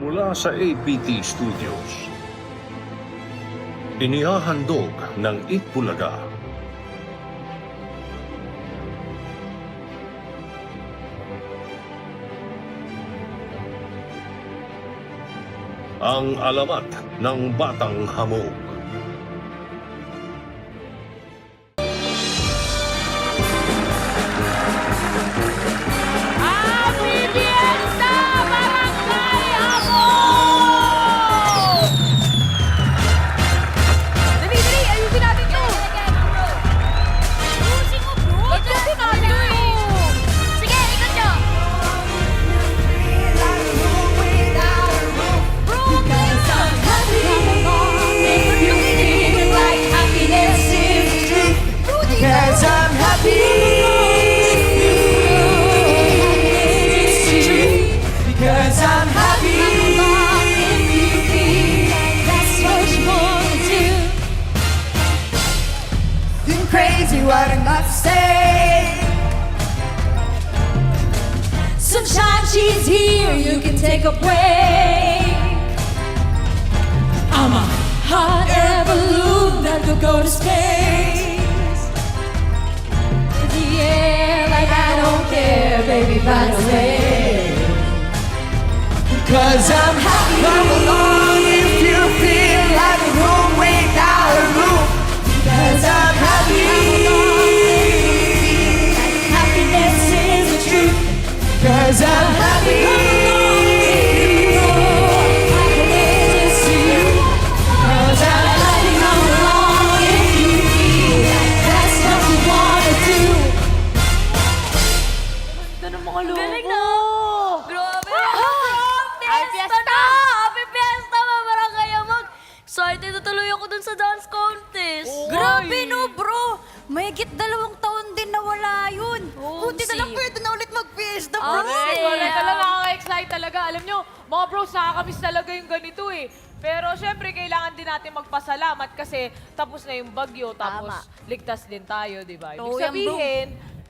Mula sa APT Studios, inihahandog ng Itbulaga ang alamat ng Batang Hamog. Happy Fiesta, Barangay Hamog! Dali, ayusin natin to! Ayusin mo, bro! Ayusin natin to eh! Sige, ikot nyo! Bro, because I'm happy! Looking like happiness is true! Because I'm happy! Because I'm happy. That's what you wanna do. You're crazy, what I must say. Sunshine, she's here, you can take a break. I'm a hot air balloon that could go to space. Yeah, like I don't care, baby, by the way. Cause I'm happy. Come along if you feel like a room without a roof. Cause I'm happy. Happiness is the truth. Cause I'm happy. Happiness is you. Cause I'm happy. Come along if you feel like that's what you wanna do. Ganda ng mga logo. Galing na! Grabe! Happy Fiesta! Happy Fiesta, Barangay Hamog! Excited na tuloy ako dun sa dance contest. Oo, Grabe ay. no, bro! Mahigit 2 taon din nawala yun. Buti na lang pwede na ulit mag-fiesta, bro. Correct. Alam, nakaka-excite talaga. Alam nyo, mga bros, nakakamiss talaga yung ganito eh. Pero syempre, kailangan din natin magpasalamat kasi tapos na yung bagyo, tapos Tama. ligtas din tayo, di ba? Ibig Oo, yan, bro. sabihin,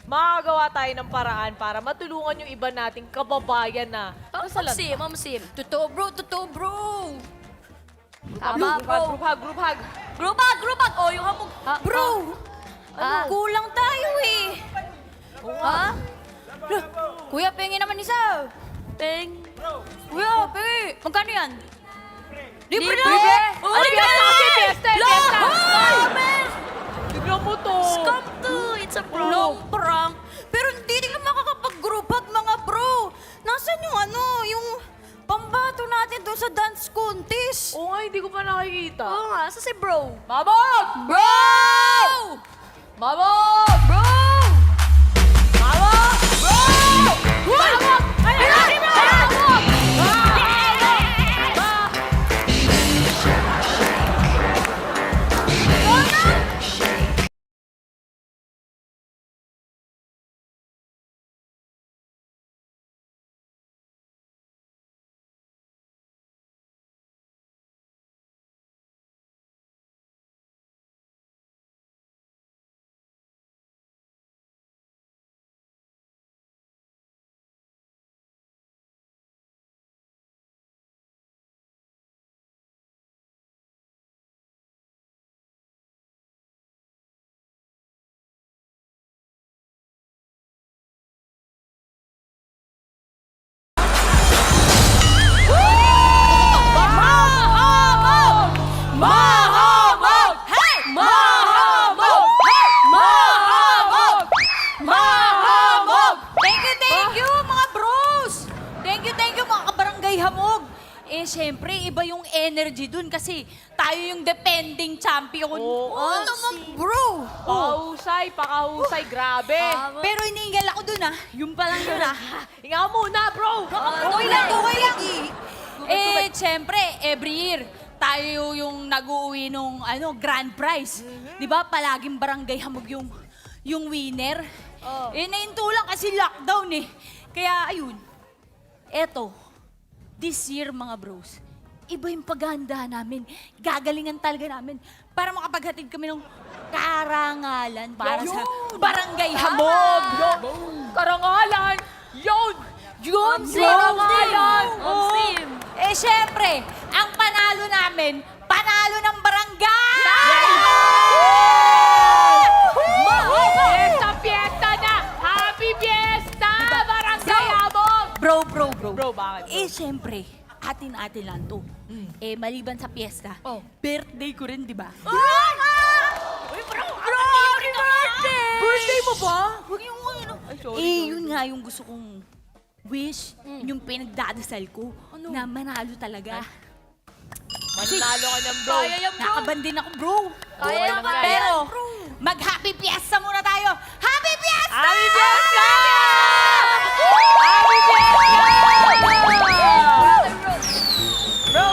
makagawa tayo ng paraan para matulungan yung iba nating kababayan na nasa lanta. Mamsim. Totoo, bro. Totoo, bro. Tama, Tama, group hug, group hug. Group hug. Oh, yung hamog. Bro! Kulang tayo eh. Ha? Kuya, pengi naman isa. Kuya, pengi. Magkano yan? Libre lang! Libre? Oh, Ano libre! fiesta kasi? Fiesta, fiesta. Scam! Tignan mo to. Scam to! It's a prank. Long prank. Pero hindi din makakapag-group hug, mga bro. Nasaan yung yung pambato natin doon sa dance contest? Oo nga, hindi ko pa nakikita. Oo nga, sa si bro. Mabog! Bro! Mabog! Bro! Mabog! Bro! Mabog! Ay, mabog! Mahabog! Mahabog! Hey! Mahabog! Mahabog! Mahabog! Thank you, mga bros! Thank you, mga kabarangay hamog! Eh, syempre, iba yung energy dun kasi tayo yung defending champion. Oo, naman, bro! Pakahusay, pakahusay, grabe. Pero iniingal ako dun, Yung pa lang yun, Hinga muna, bro! Okay lang. Eh, syempre, every year, tayo yung nag-uwi nung grand prize. Di ba? Palaging barangay hamog yung winner. Eh, naintulang kasi lockdown eh. Kaya, ayun. Eto, this year, mga bros, iba yung paghahandahan namin. Gagalingan talaga namin para makapaghatid kami ng karangalan para sa barangay hamog. Karangalan! Yun! Yun, Karangalan! Sim! Eh, syempre, ang panalo namin, panalo ng barangay! Fiesta, fiesta na! Happy Fiesta! Barangay Abog! Bro. Bro, bakit? Eh, syempre, atin-atin lang to. Eh, maliban sa piyesta, birthday ko rin, di ba? Uy, bro! Happy birthday! Birthday mo ba? Huwag yung ano. Ay, sorry, Eh, sorry. yun nga yung gusto kong wish, yung pinagdadasal ko, na manalo talaga. Manalo ka niyang, bro. Kaya yan, bro. Nakabandin ako, bro. Kaya yan, kaya Pero, yan, bro. mag-happy fiesta muna tayo. Happy fiesta! Happy Fiesta! Happy Fiesta! Bro.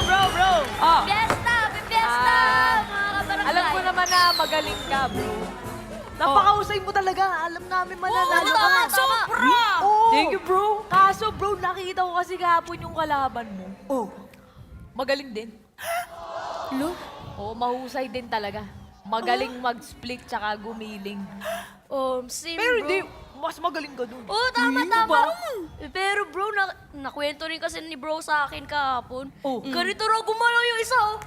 Oh, Fiesta! Fiesta! Mga kabarangay. alam ko naman na magaling ka, bro. Napakahusay mo talaga. Alam namin mananalo ka. tama, tama. Oo. Thank you, bro. Kaso, bro, nakita ko kasi kahapon yung kalaban mo. Oh. Magaling din. Lo? Oo, mahusay din talaga. Magaling mag-split tsaka gumiling. Same, Pero bro. hindi, mas magaling ka dun. Oo, tama. ba? Pero bro, nakwento rin kasi ni bro sa akin kahapon. Oh. Ganito raw gumalaw yung isa, oh.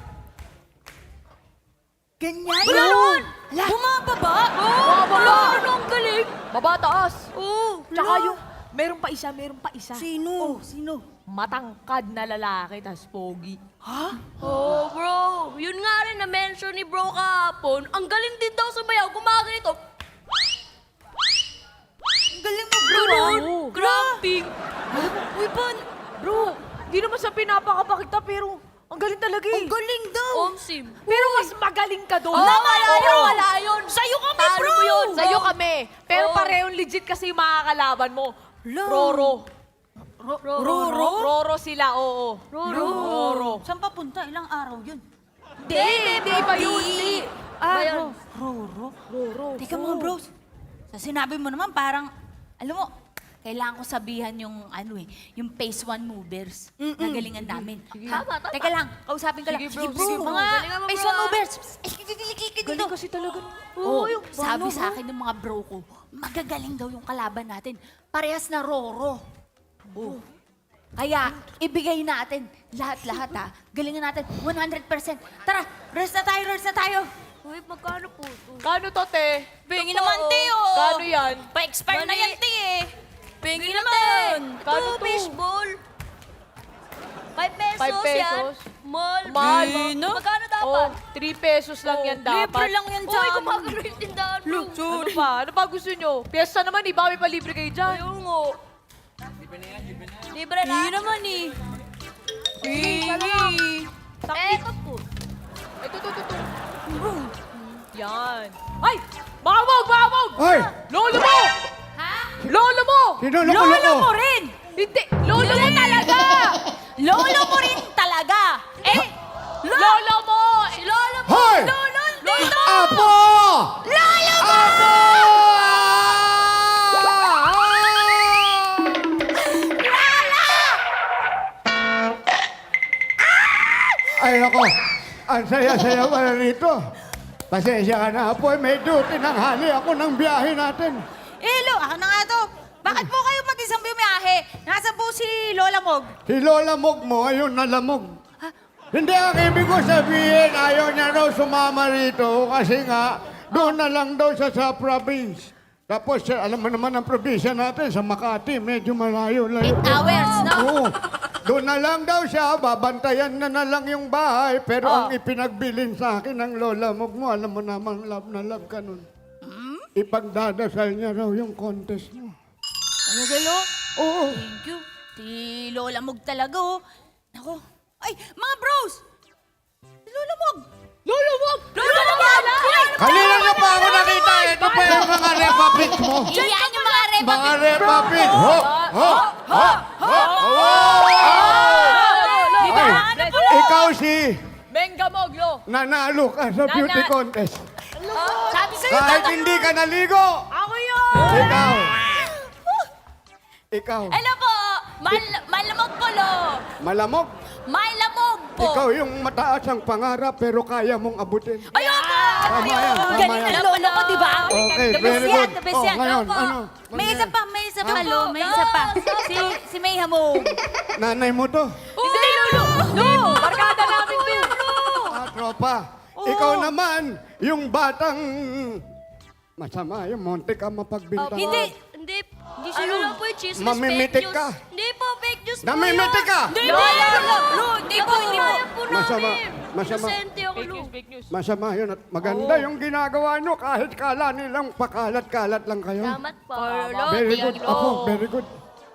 Ganyan? Gano'n! Bumababa? Wala, ano ang galing? Baba taas. Oo. Tsaka yung, meron pa isa. Sino? Sino? Matangkad na lalaki, tas pogi. Oh, bro. Yun nga rin na-mention ni bro kahapon. Ang galing din daw sumayaw. Gumaganito. Ang galing mo, bro. Ganun. Oo. Grabe. Uy, pan. Bro, di naman sa pinapakapakita, pero ang galing talaga eh. Ang galing daw. Sim. Pero mas magaling ka doon. Wala yun. Sa'yo kami, Talo bro. mo yun. Sa'yo kami. Pero Oo. parehong legit kasi yung mga kalaban mo. Lo. Roro. Roro sila, oo. Roro. Saan papunta? Ilang araw yun? Hindi ba yun? Hindi. Bayan. Roro. Teka mga bros. Sa sinabi mo naman parang, alam mo, kailangan ko sabihan yung yung phase 1 movers na galingan namin. Tama. Teka lang, kausapin ko lang. Sige, bro. Sige, Sige, mga galingan mo, phase bro. 1 movers. Galing kasi talaga. Oo, sabi sa akin ng mga bro ko, magagaling daw yung kalaban natin. Parehas na Roro. Oh. Kaya, ibigay natin lahat-lahat ha. Galingan natin 100%. Tara, rest na tayo. Uy, magkano po ito? Kano to, te? Bengi naman, Teo. Kano yan? Pa-expire na yan, Te eh. Bengi naman. Kano Ito, to? fishball. 5 pesos, 5 pesos? yan. Mahal. Mahal. Magkano Oh, dapat? 3 pesos lang yan dapat. Libre lang yan Uy, dyan. gumagano yung tindahan, bro. Ano pa? Ano pa gusto nyo? Piyesta naman, iba may palibre kayo dyan. Ayun nga. Libre na. Hindi naman eh. Eto po. Ito. Yan. Ay! Bawag! Ay! Lolo mo! Lolo mo! Sino Lolo loko-loko? mo rin! Hindi! Lolo mo talaga! Lolo mo rin talaga! Eh, Lolo mo! Si Lolo po. Hoy! Lolo dito! Apo! Lolo mo! Apo! Ay, ako. Ang saya-saya pala rito. Pasensya ka na, Apo. May duty ng hali ako ng biyahe natin. Ako na nga to. Bakit po kayo mag-isang bumiyahe? Nasa po si Lola Mog. Si Lola Mog mo, ayun nalamog. Hindi ang ibig ko sabihin, ayaw niya raw sumama rito kasi nga, doon na lang daw siya sa province. Tapos, alam mo naman ang probinsya natin sa Makati, medyo malayo. 8 hours, no? Oo. Doon na lang daw siya, babantayan na lang yung bahay. Pero ang ipinagbilin sa akin ng Lola Mog mo, alam mo naman, love na love ka nun. Ipagdadasal niya raw yung contest mo. Ano galo? Oo. Thank you. Si Lola Mog talaga, oh. Nako. Ay, mga bros! Si Lola Mog! Lolo mo! Lola Mog! Kanina na pa ako nakita, ito pa yung mga repapit mo. Iyan yung mga repa. Mga repapit! Ho! Ho! Ho! Ho! Di ba? Ay, ikaw si Mengamoglo! nanalo ka sa beauty contest. Sabi sa'yo, Kahit hindi ka naligo, Ako yun! ikaw. Ikaw. Ano po? Malamog po, lo. Malamog. Malamog po. Ikaw yung mataas ang pangarap pero kaya mong abutin. Ayun po! Tama yan, tama Galing yan. ang lolo ko, di ba? Okay, The best very yan, good. the best Oh, yan. ngayon, Opo. ano? May isa pa, may isa pa, lo. May isa pa. Si May Hamog. Nanay mo to. Hindi, lolo. pa. Ikaw naman, yung batang... Masama yung monte ka mapagbintangan. Hindi ano lang po yung chismis, Mamimitik fake news. ka. Hindi po, fake news po Namimitik ka! Hindi po, hindi po. Masama, masama. Inosente ako, Fake Lo. news, fake news. Masama yun at maganda yung ginagawa nyo kahit kala nilang pakalat-kalat lang kayo. Salamat po. Very good. Ako, very good.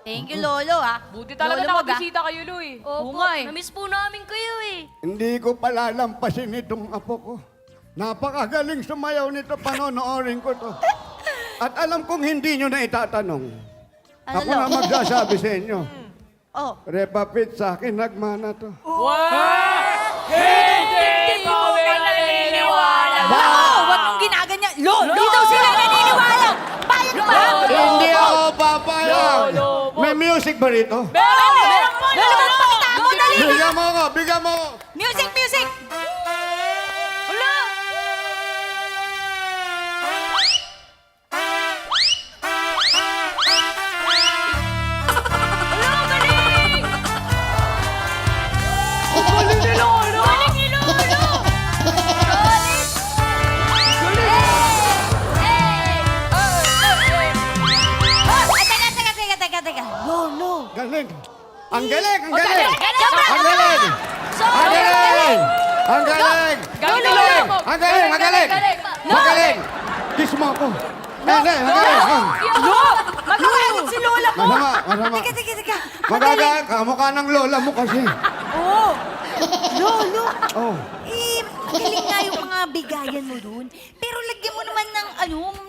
Thank you, Lolo, ha? Buti talaga Lolo, nakabisita kayo, Lu, eh. Opo, nga eh. namiss po namin kayo eh. Hindi ko palalampasin itong apo ko. Napakagaling sumayaw nito, panonoorin ko to. At alam kong hindi nyo na itatanong. Ano, Ako Lo? na magsasabi sa inyo. Oh. Repapit sa akin, nagmana to. Hindi kami naniniwala. Wow! Huwag mong ginaganyan. Di daw sila naniniwala. Payag ba? Hindi ako papayag. Lolo, May music ba rito? Meron po, Lolo! Pakita mo, dali! Bigyan mo ako, bigyan mo ako. Music, music! Galing ni Lolo! Galing ni Lolo! Teka. Lolo! Galing. Ang galing, ang galing. Galing! Ang galing. Ang galing. Ang galing. Galing ni Lolo! Ang galing, ang galing. Ang galing. Kiss mo ako. Hindi, ang galing. Lo! Magkakalit si Lola mo! Masama. Teka. Magagaan ka, mukha ng lola mo kasi. Oo! Lolo! Oh. Magaling nga yung mga bigayan mo dun. Pero lagyan mo naman ng,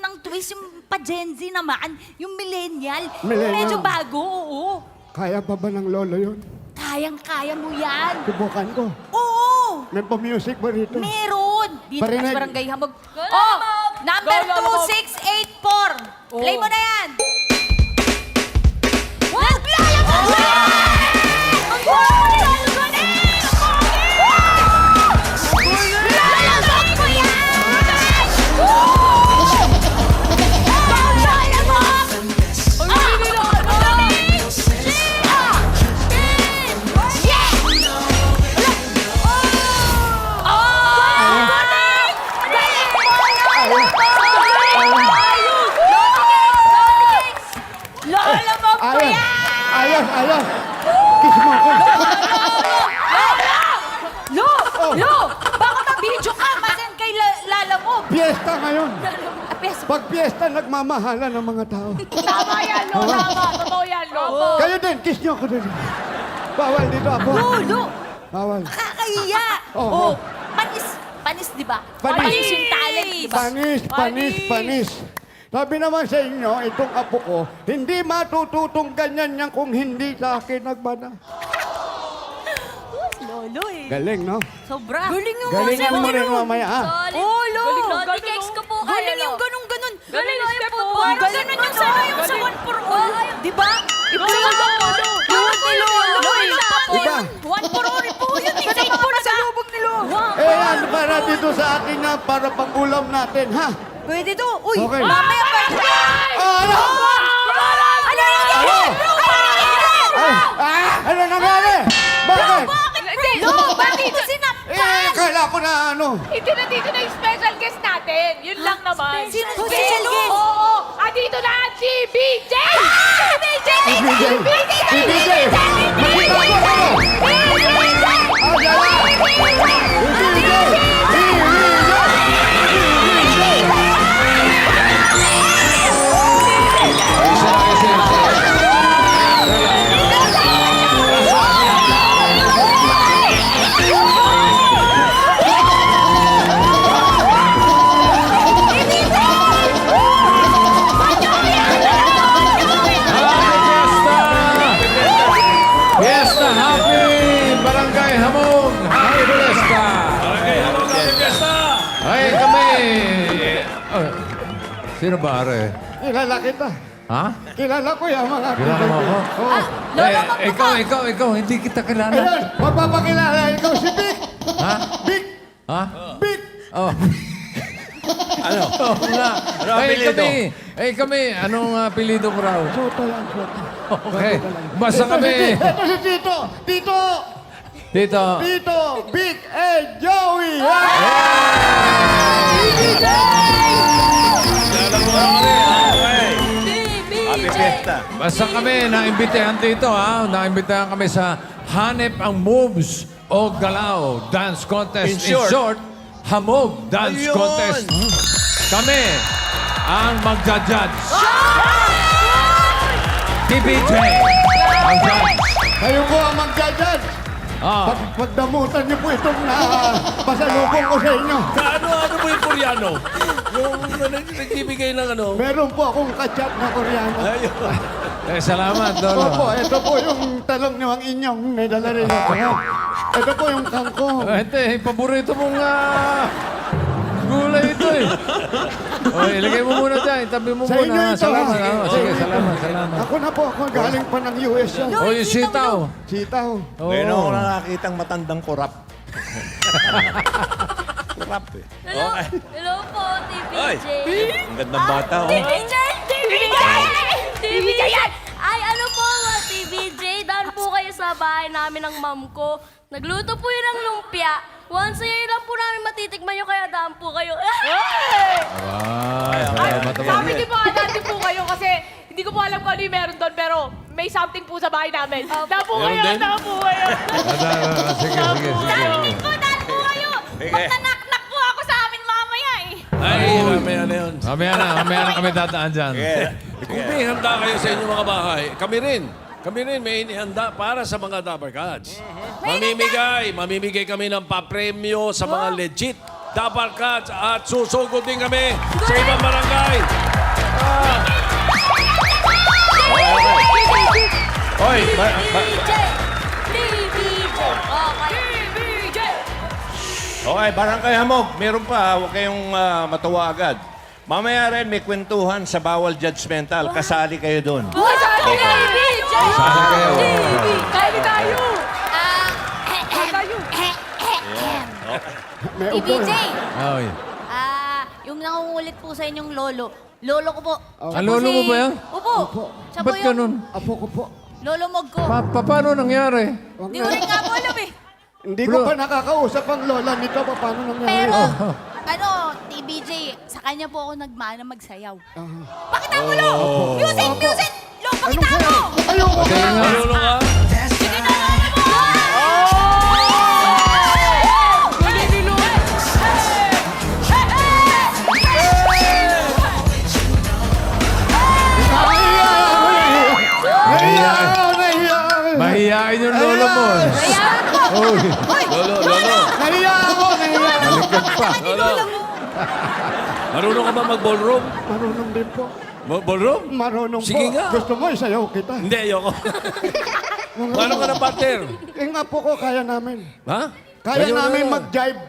ng twist, yung pa-Gen Z naman, yung millennial. Millennial. Medyo bago, oo. Kaya pa ba ng lolo yun? Kayang-kaya mo yan. Subukan ko. Oo! May pa-music ba rito? Meron! Dito Parinig. sa barangay Hamog. Go, Oh! Hamog! Number Go, Hamog! 2684. Play mo na yan! Naglalamog ko yan! Ang guwapo ni Lolo Ganes! Naglalamog ko yan! Naglalamog! Ang galing ni Lolo! Lalamog ko Ayos. yan! Ayos. Kiss mo ako. Lo! Baka ma-video ka! Masan kay Lalamog? Fiesta ngayon. Apes. Pag fiesta, nagmamahala ng mga tao. Tama yan, Lo! Tama! Totoo yan, Lo! Kayo din, kiss nyo ako din. Bawal dito ako. Lo! Bawal. Nakakahiya! Oo. Panis, di ba? Panis. Yung talent, di ba? Panis. Sabi naman sa inyo, itong apo ko, hindi matututong ganyan yan kung hindi sa akin nagmana. Lolo eh. Galing, no? Sobra. Galing yung Galingan mo rin mamaya, ha? Solid. Oh, Lo! Lodi cakes ko po kayo, Galing yung Lo. ganun-ganun. Galing yung step po. Parang ganun yung sana yung sa one for all. Di ba? Iba yung Lolo. Iba. One for all po yun. Isa po na sa lubog ni Lolo. Eh, yan, para dito sa atin na, para pang-ulam natin, ha? Pwede to. Uy, Okay. mamaya pa. Ano? Ano nangyari? Ano nangyari? Bakit? Lo, bakit mo sinap? Eh, kala ko na ano. Hindi na dito na yung special guest natin. Yun lang naman. Sino special guest? Oo! Dito na si BJ! BJ! BJ! Makita ko kayo! Ah, dyan na! Fiesta! Happy Barangay Hamog! Happy Fiesta! Barangay Hamog, Happy Fiesta! Ay, kami... sino ba, Are? Kilala kita. Ha? Kilala ko yung mga Kilala mo ako? Oo. Ikaw, hindi kita kilala. Ayun, magpapakilala. Ikaw si Vic. Ha? Vic. Ha? Vic. Oh. Ano? Kami, anong apelido mo raw? Soto lang, soto. Okay, basta kami. Ito si Tito. Tito. Tito. Tito, Big Ed, Joey! Basta kami, naimbitahan dito ha. Naimbitahan kami sa Hanep ang Moves o Galaw Dance Contest. In short, Hamog Dance Contest. Kami ang magja-judge. TBJ ang judge. Kayo po ang magja-judge. Ah. Pagdamutan niyo po itong pasalubong ko sa inyo. Ano po yung Koreano? Yung nagbibigay ng ano? Meron po akong kachat na Koreano. Salamat, Lolo. Opo, ito po yung talong niyo ang inyong nadala rin ako. Ito po yung kangkong. Ito, paborito mong gulay ito eh. O, ilagay mo muna dyan. Itabi mo Sa muna. inyo ito, Salamat. ha? Sige, Sa inyo salamat, ito. salamat. Ako na po, ako galing pa ng US yan. O, yung sitaw. Sitaw. Oo. Ngayon ako nakakitang matandang kurap. Kurap eh. Hello, hello po, TVJ. Ang gandang bata, oh. TVJ! TVJ! TVJ! Ay, ano po, TVJ, daan po kayo sa bahay namin ng mom ko. Nagluto po yun ng lumpia. Once a year lang po namin matitikman nyo, kaya daan po kayo. Salamat naman. Sabi niyo po dati po kayo kasi hindi ko po alam kung ano yung meron doon pero may something po sa bahay namin. Daan po kayo, daan po kayo. Sige. Dahil po kayo! Magtanaknak po ako sa amin mamaya eh. Ay, mamaya na yun. Mamaya na kami dadaan dyan. Kung may handa kayo sa inyong mga bahay, kami rin may inihanda para sa mga Dapper Cats. Mamimigay kami ng papremyo sa mga legit Dapper Cats at susugod din kami sa ibang barangay. Hoy, TVJ! TVJ! TVJ! okay, barangay Hamog. Meron pa, huwag kayong matuwa agad. Mamaya rin may kwentuhan sa bawal judgmental. Kasali kayo doon. Kasali TVJ! Kasali kayo. Kaya tayo. May upo. TBJ, Ay. yung nangungulit po sa inyong lolo ko po. Siya po lolo mo ba yan? Opo. Siya po Ba't yung ganun? Apo ko po. lolo mog ko. Paano nangyari? Hindi ko rin nga po alam eh. Hindi ko pa nakakausap ang lola nito. Paano nangyari? Pero, TBJ, sa kanya po ako nagmana magsayaw. Pakita mo, Lo! Music! Lo, pakita mo! Ayoko Kaya na! nga. Lolo ka? Nahiya ako! Mahihain yung lolo mo. Uy. Lolo. Nahiya ako! Malikot pa. Lolo. Marunong ka ba mag-ballroom? Marunong din po. Ballroom? Marunong Sige po. nga. Gusto mo, isayaw kita. Hindi, ayoko. Paano ka na partner? Eh nga po ko, kaya namin. Ha? Kaya Ayun namin na. mag-jive.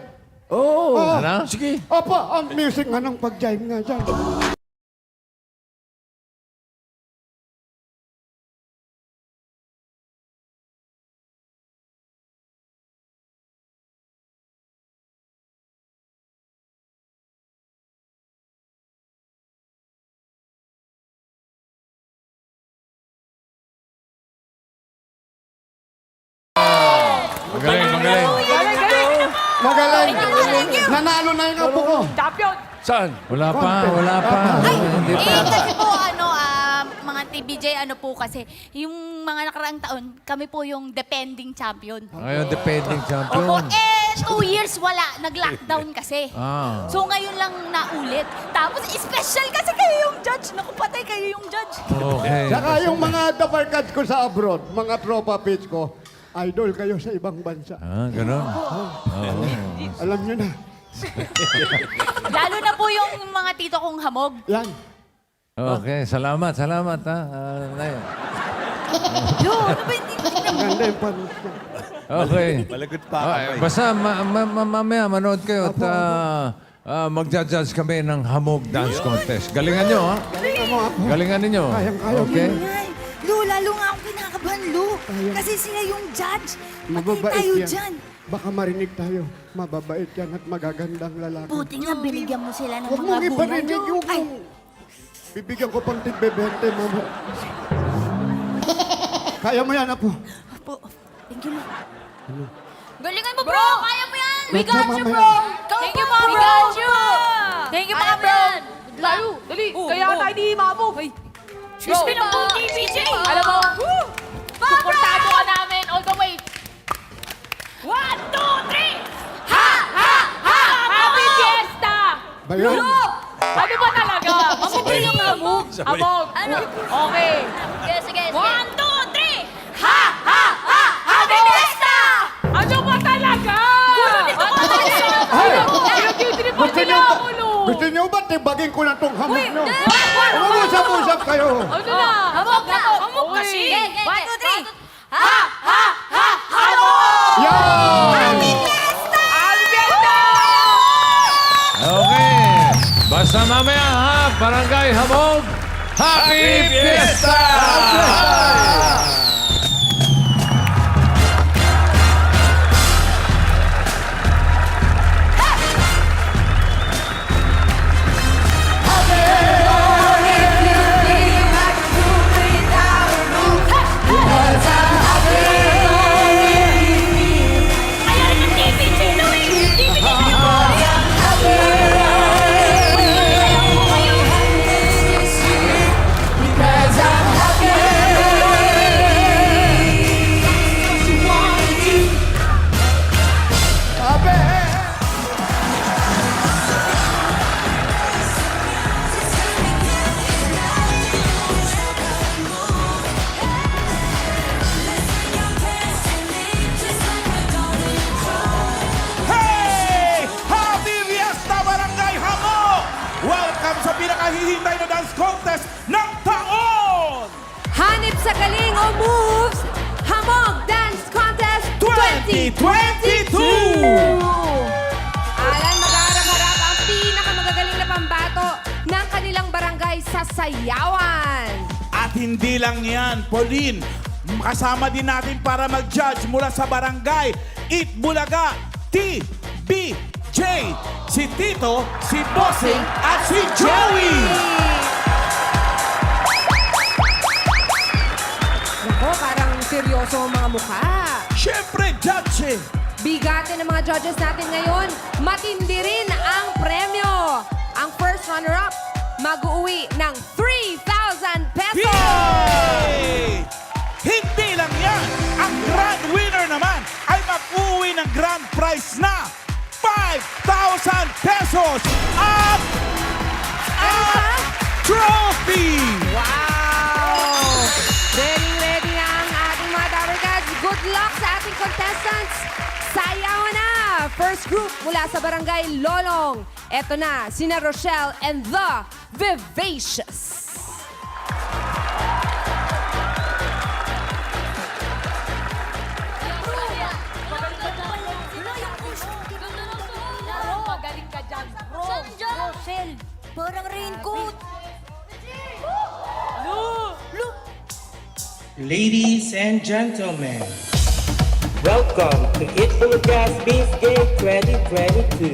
Oo. Oh. Ano? Sige. Opo, ang music nga ng pag-jive nga dyan. Magaling. Magaling. Nanalo na yung apo ko. Champion. Saan? Wala pa. Hindi pa. Kasi po, mga TBJ, po kasi, yung mga nakaraang taon, kami po yung defending champion. Ngayon, defending Opo, champion. 2 years wala. Nag-lockdown kasi. Ah. So ngayon lang naulit. Tapos special kasi kayo yung judge. Naku, patay kayo yung judge. Okay. Saka yung mga Dapper Cats ko sa abroad, mga tropa pitch ko, idol kayo sa ibang bansa. Ganun. Alam nyo na. Lalo na po yung mga tito kong hamog. Yan. Okay, salamat ha. Nay. Yo, ano ba hindi ko Ang ganda yung panos niya. Okay. Malagot pa Okay, basta mamaya manood kayo at magja-judge kami ng Hamog Dance Contest. Galingan nyo, ha? Galingan mo ako. Galingan ninyo. Kayang-kaya mo Okay? yan. Lo, lalo nga ako kinakabahan, Lo. Kasi sila yung judge. Patay Mababait tayo yan. dyan. Baka marinig tayo. Mababait yan at magagandang lalaki. Buti nga binigyan mo sila ng Huwag mga mong bulan. iparinig Lo. yung... Ay, Bibigyan ko pang tig-20 mo. Kaya mo yan, apo. po. Thank you, Lo. Galingan mo, bro! Kaya mo yan! We got you, mamaya. bro! Go, Thank you, bro! mga We bro! got you! Thank you, Kaya mga mo bro! yan. Good luck. Tayo, dali. Oo, Kaya oo. tayo di mabog. Crispin ang puti, BJ! Alam mo, suportado ka namin all the way. 1, 2, 3! Happy Fiesta! Ba yun? Ano ba talaga? Mabuti yung hamog. Abog. Ano? Okay. Sige, sige, 1, sige. 2, 3! Happy Fiesta! Ano ba talaga? dito ko talaga. Pinag-itripan Gusto nila niyo, ako, no? gusto niyo ba tibagin ko na tong hamog nyo? Ano? Umusap-usap kayo. Ano na? Hamog na! Hamog Uy. kasi! Sige, sige, 1, 2, 3! Yan! Happy Fiesta! Okay. Basta mamaya ha, Barangay Hamog. Happy Fiesta! Ayan ang TVG, Louie! TVG Hey! Happy Fiesta Barangay Hamog! Welcome sa pinakahihintay na dance contest ng taon! Hanip sa galing o moves, Hamog Dance Contest 2022! Alan, magharap-harap ang pinakamagagaling na pambato ng kanilang barangay sa sayawan. At hindi lang yan, Pauline, kasama din natin para mag-judge mula sa barangay Itbulaga, TBJ, si Tito, si Bossing, at si Joey! Nako, parang seryoso ang mga mukha. Siyempre, judge eh! Bigatin ng mga judges natin ngayon. Matindi rin ang premyo. Ang first runner-up, mag-uwi ng 3,000 pesos. Yay! Hindi lang yan! Ang grand winner naman ay mag-uwi ng grand prize na 5,000 pesos at trophy! Wow! Ready na ang ating mga Dabber Cats. Good luck sa ating contestants. Sayaw na! First group mula sa Barangay Lolong. Eto na, sina Rochelle and the Vivacious. Magaling ka dyan, bro. Rochelle, parang raincoat. Ladies and gentlemen, welcome to Itbulaga Beef Game 2022.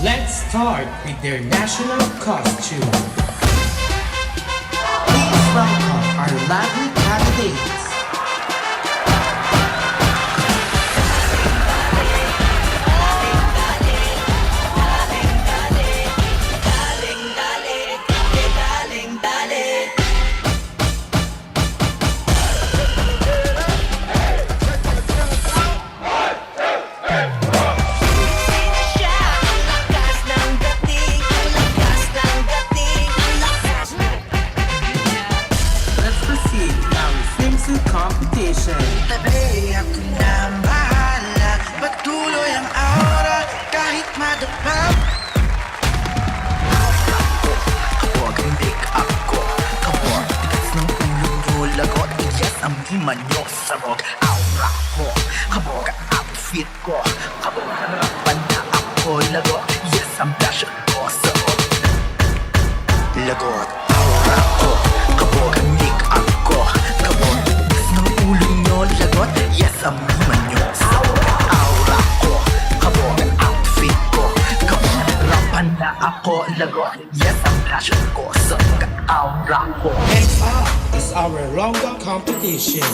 Let's start with their national costume. Please welcome our lovely candidates. Let's proceed with our swimsuit competition. Tabi ako na ang bahala, patuloy ang aura kahit madapap. Kapag hindi ako, kapag tigas ng ulo nyo, lagot, yes, ang himan nyo sa rock. Aura ko, kapag ang outfit ko, kapag harapan na ako, lagot, yes, ang blush ko sa rock. Lagot, aura ko, kapag ang make-up ko, kapag tigas ng ulo nyo, lagot, yes, ang himan nyo sa rock. Aura ko, kapag ang outfit ko, kapag harapan na ako, lagot, yes, ang blush ko sa aura ko. Next up is our Ronga competition.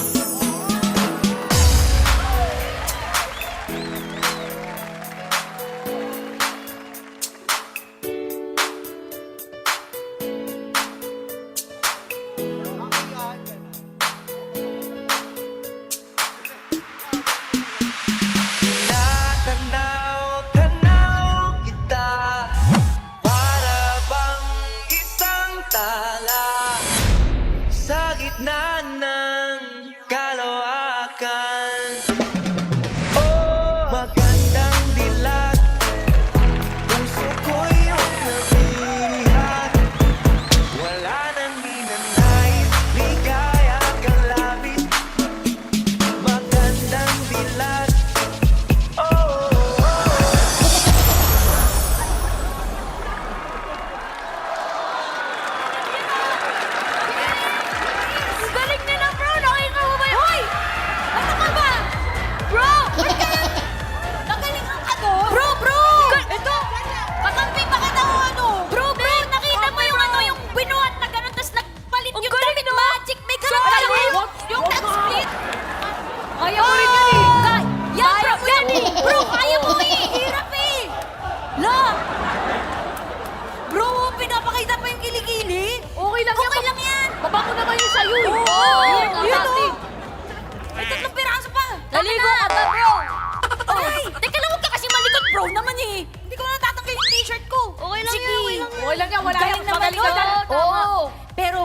sa'yo eh. Oo, Yun dati. oh. May 3 piraso pa. Naligo ka ba, bro? Ay, teka lang, huwag ka kasi malikot, bro naman eh. Hindi ko na natatanggal yung t-shirt ko. Okay lang Sige. yan, okay lang yan. Okay lang yan, wala Galing yan. naman Magaling ka yun. dyan. Oo. Pero,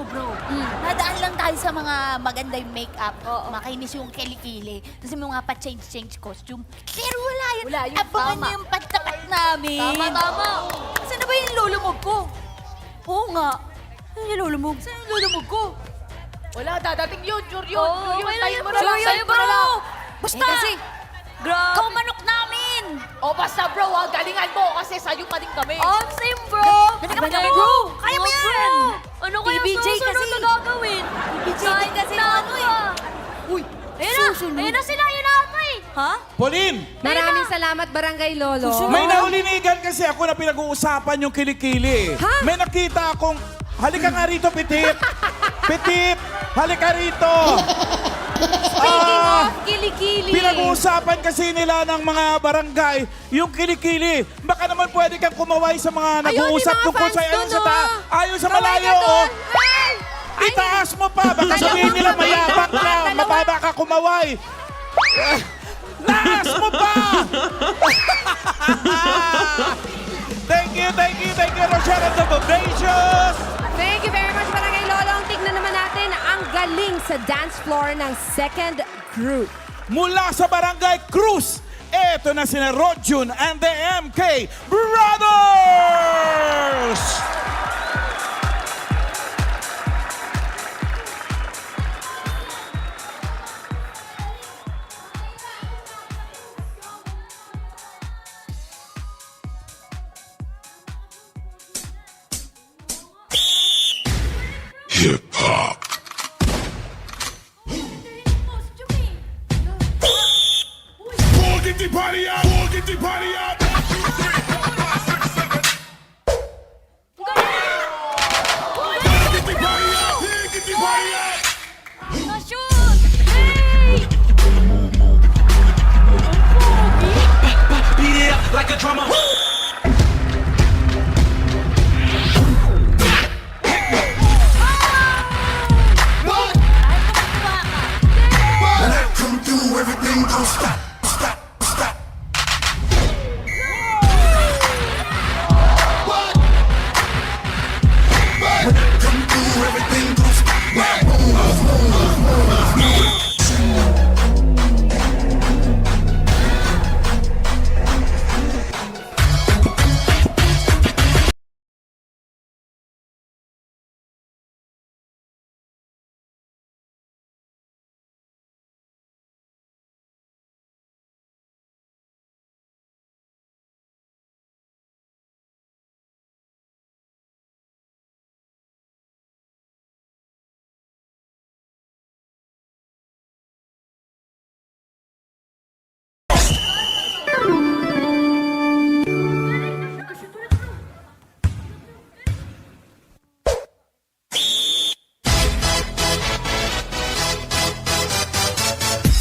bro. Nadaan lang tayo sa mga maganda yung make-up. Makinis yung kilikili. Kasi may mga pa-change costume. Pero wala yun. Wala yun, Abangan tama. niyo yung pagtapat namin. Tama. Saan na ba yung lulumog ko? Oo nga. Saan yung lulumog? Saan yung lulumog ko? Wala, dadating yun. Sure yun. Oo, Sure yun. okay lang Tayo yun, mo bro. na lang. Sa'yo, Tayo mo na lang. Basta! kasi, Grabe. ikaw manok namin! O basta bro, galingan mo kasi sa'yo pa din kami. Oh, same, bro. Galing ka ba kami, bro? Kaya mo Oo, yan! bro. Ano kaya TBJ susunod kasi. na gagawin? TBJ Sayang kasi na ano eh. Uy, ayun na sila, yun ata eh. Ha? Pauline, Maraming salamat, Barangay Lolo. may naulinigan kasi ako na pinag-uusapan yung kilikili. Ha? May nakita akong, halika nga rito, Pitit. Pitit, halika rito. Speaking of kilikili. Pinag-uusapan kasi nila ng mga barangay yung kilikili. Baka naman pwede kang kumaway sa mga Ayun, nag-uusap yung mga tungkol sa fans ayun dun, sa ayun sa Kaway malayo. ka Oh. dun. Ay! Itaas mo pa. Baka sabihin nila mayabang ka. Mababa ka kumaway. Taas mo pa! Thank you, Rochelle and the Bobacious! Thank you very much, Barangay Lolo. Tignan naman natin ang galing sa dance floor ng second group. Mula sa Barangay Cruz, eto na sina Rodjun and the MK Brothers! Na-shoot! Hey! Beat it up like a drummer. When I come through, everything gon' stop. When I come through, everything gon' stop.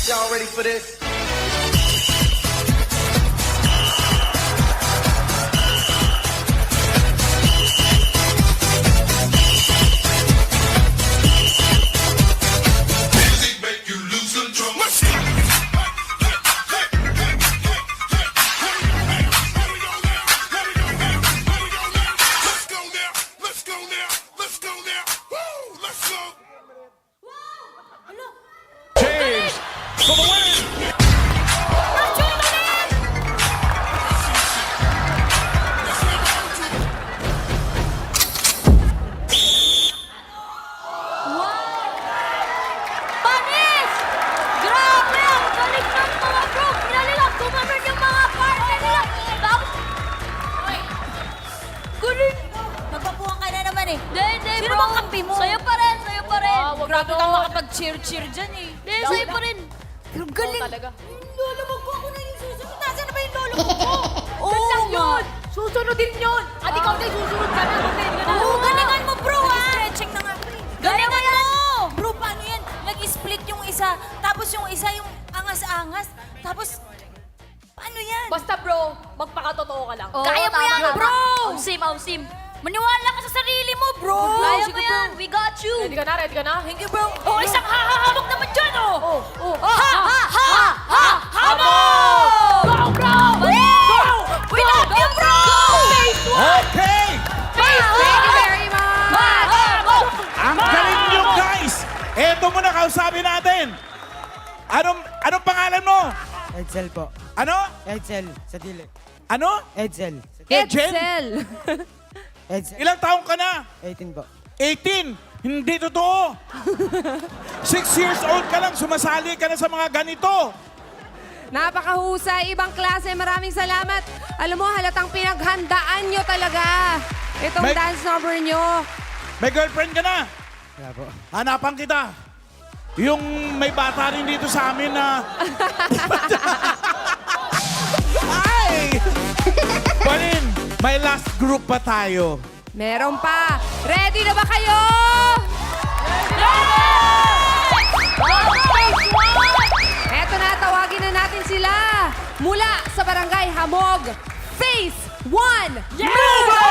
Y'all ready for this? James, for the win! Panis! Grabe! Ang galing ng mga bro! Kila nila, gumanon yung mga partner nila. Tapos, galing! Nagpapuhan ka na naman eh. Hindi, Sino bro. bang kampi mo? Sa'yo pa rin, sa'yo pa rin. Grabe ka makapag-cheer dyan eh. Hindi, sa'yo pa rin. Pero galing. talaga. Lulumog ko ako na yung susunod. Nasaan na ba yung lulumog ko? Yan lang yun. Susunodin yun. At ikaw din susunod ka na. Oo, galingan mo bro ha. Stretching na nga pre. Galingan mo. Bro, paano yan? Nag-split yung isa. Tapos yung isa yung angas-angas. Tapos, paano yan? Basta bro, magpakatotoo ka lang. Oo, Kaya mo tama, yan, tama. bro! Ausim. Maniwala ka sa sarili mo, bro. Kaya mo yan. We got you. Ready ka na? Ready ka na? Thank you, bro. Oh, isang hahahamok naman dyan, oh. Hamok! Go, bro! Go! We love you, bro! Okay! Thank you very much! Ang galing nyo, guys! Eto muna, kausapin natin. Anong pangalan mo? Edsel po. Ano? Edsel, sa dili. Ano? Edsel. Ejen? Edsel. Edsel. Ilang taong ka na? 18 po. 18! Hindi totoo! 6 years old ka lang, sumasali ka na sa mga ganito. Napakahusay, ibang klase. Maraming salamat. Alam mo, halatang pinaghandaan nyo talaga. Itong May- dance number nyo. May girlfriend ka na? Wala po. Hanapan kita. Yung may bata rin dito sa amin na... Ay! Pauline, may last group pa tayo. Meron pa. Ready na ba kayo? Eto na, tawagin na natin sila. Mula sa Barangay Hamog, Phase 1, Movers!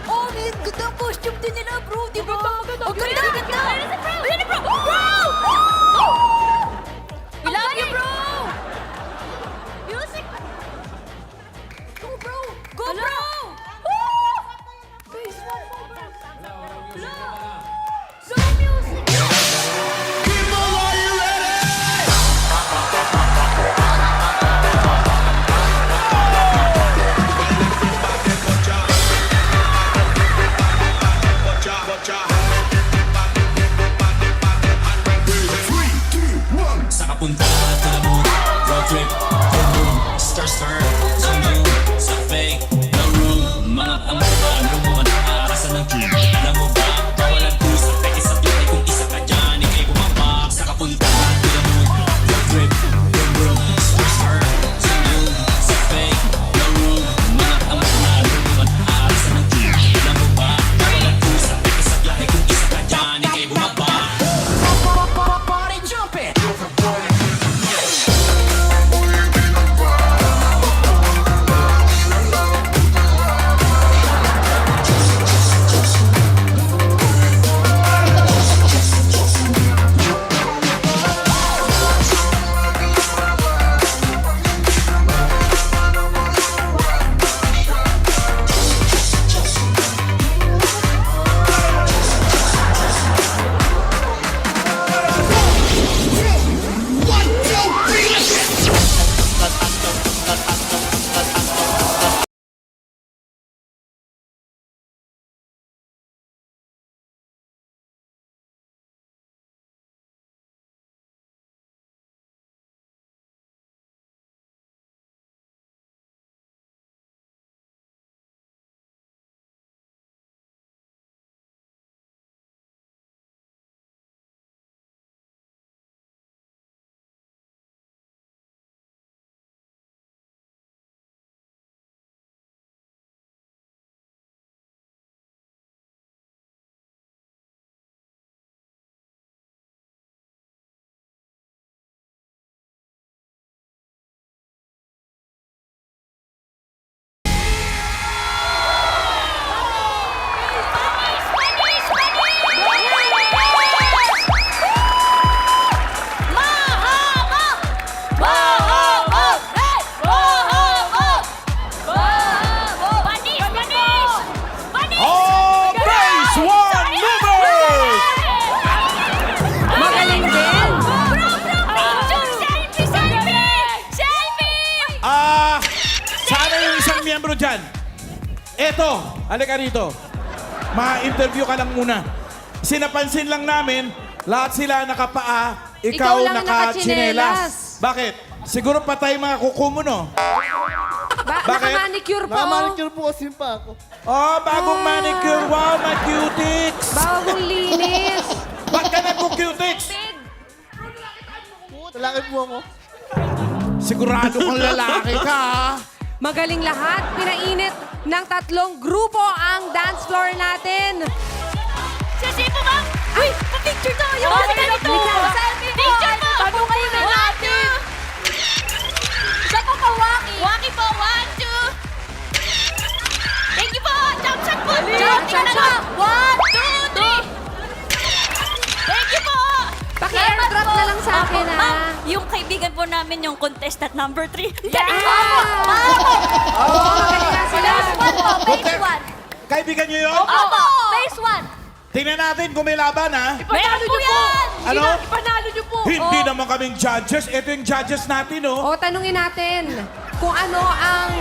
Oh, may gandang costume din nila, bro. Di ba? Ang ganda, ganda. Ayan na, bro. Bro! We love you, bro! Music! Go, bro! Go, bro! Woo! Phase 1, Movers. Go, music! Sa kapunta to the moon, road trip, boom boom, star star, zoom zoom, sa fake, no room, mga amuan, lumuan, arasan ng team, alam mo ba, bawal ang pusa, peke sa tulay kung isa ka dyan, ikay bumaba, sa kapunta to the moon, road trip, boom boom, star star, zoom zoom, sa fake, no room, mga amuan, lumuan, arasan ng team, alam mo ba, bawal ang pusa, peke sa tulay kung isa ka dyan, ikay bumaba. Party jumping! miyembro dyan. Eto, halika rito. Ma-interview ka lang muna. Sinapansin lang namin, lahat sila nakapaa, ikaw lang naka-tsinelas. Bakit? Siguro patay mga kuko mo, no? Bakit? Naka-manicure pa, oh. Naka-manicure po kasi pa ako. Oh, bagong manicure. Wow, my cutics. Bagong linis. Ba't ka nagpo-cutics? Lalaki po ako. Sigurado kang lalaki ka, ha? Magaling lahat. Pinainit ng 3 grupo ang dance floor natin. Sisipo ba? Uy, pa-picture tayo! Selfie po! Selfie po! Picture po! Tanong kayo na natin! Siya po pa, Waki! Waki po, 1, 2! Thank you po! Jump shot po! Jump shot! 1, 2, 3! Thank you po! Paki-airdrop na lang sa akin, ha? Ma'am, yung kaibigan po namin, yung contestant number 3. Yeah! Magaling nga sila. Phase 1 po! Phase 1! Kaibigan nyo yun? Opo! Phase 1! Tingnan natin kung may laban, ha? Meron po yan! Ano? Ipanalo niyo po! Hindi naman kaming judges. Ito yung judges natin, oh. O, tanungin natin kung ano ang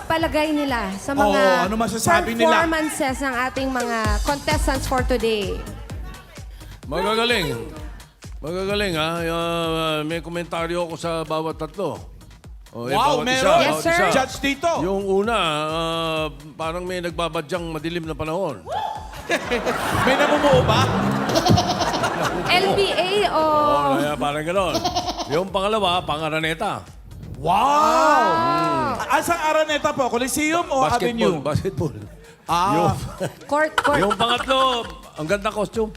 palagay nila sa mga Oo, ano masasabi nila? performances ng ating mga contestants for today. Magagaling. Magagaling, ha? May komentaryo ako sa bawat tatlo. O, Wow, bawat meron. Yes, bawat sir. isa. Judge dito. Yung una, parang may nagbabadyang madilim na panahon. May namumuo ba? LBA o... Oh, kaya parang gano'n. Yung pangalawa, pangaraneta. Wow! Asang Araneta po? Coliseum o Avenue? Basketball. Ah, Court. Yung pangatlo, ang ganda costume.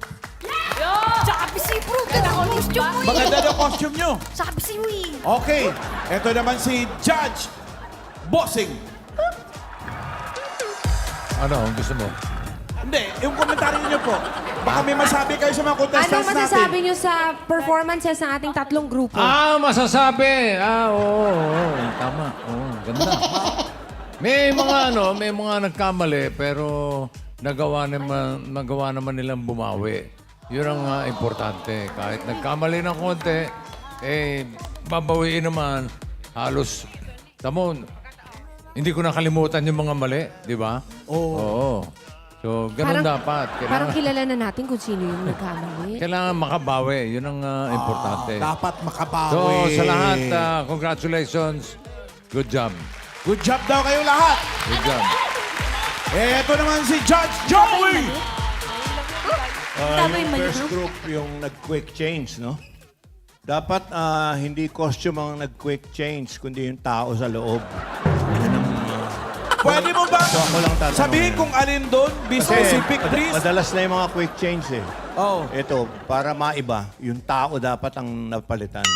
Sabi si Bro, ganda ko costume mo eh. maganda yung costume nyo. Sabi si Wee. Okay, ito naman si Judge Bossing. Ano ang gusto mo? Hindi, yung komentaryo nyo po. Baka may masabi kayo sa mga Ano contestants masasabi natin. nyo sa performances ng ating tatlong grupo? Masasabi. Oo. Tama. Oo, ganda. May mga nagkamali pero nagawa naman nilang bumawi. Yun ang importante. Kahit nagkamali ng konti, babawiin naman. Halos, tamo, hindi ko nakalimutan yung mga mali, di ba? Oo. So, ganun dapat. Parang kilala na natin kung sino yung nagkamali. Kailangan makabawi. Yun ang importante. Dapat makabawi. So, sa lahat, congratulations. Good job. Good job daw kayo lahat. Good job. Ito naman si Judge Joey. Tama yung Yung mali, first bro. group, yung nag-quick change, no? Dapat hindi costume ang nag-quick change, kundi yung tao sa loob. Yun ang, Pwede mo ba So, ako lang tatanungin. sabihin kung alin doon? Be specific, please. Madalas na yung mga quick change eh. Oh. Ito, para maiba, yung tao dapat ang napalitan.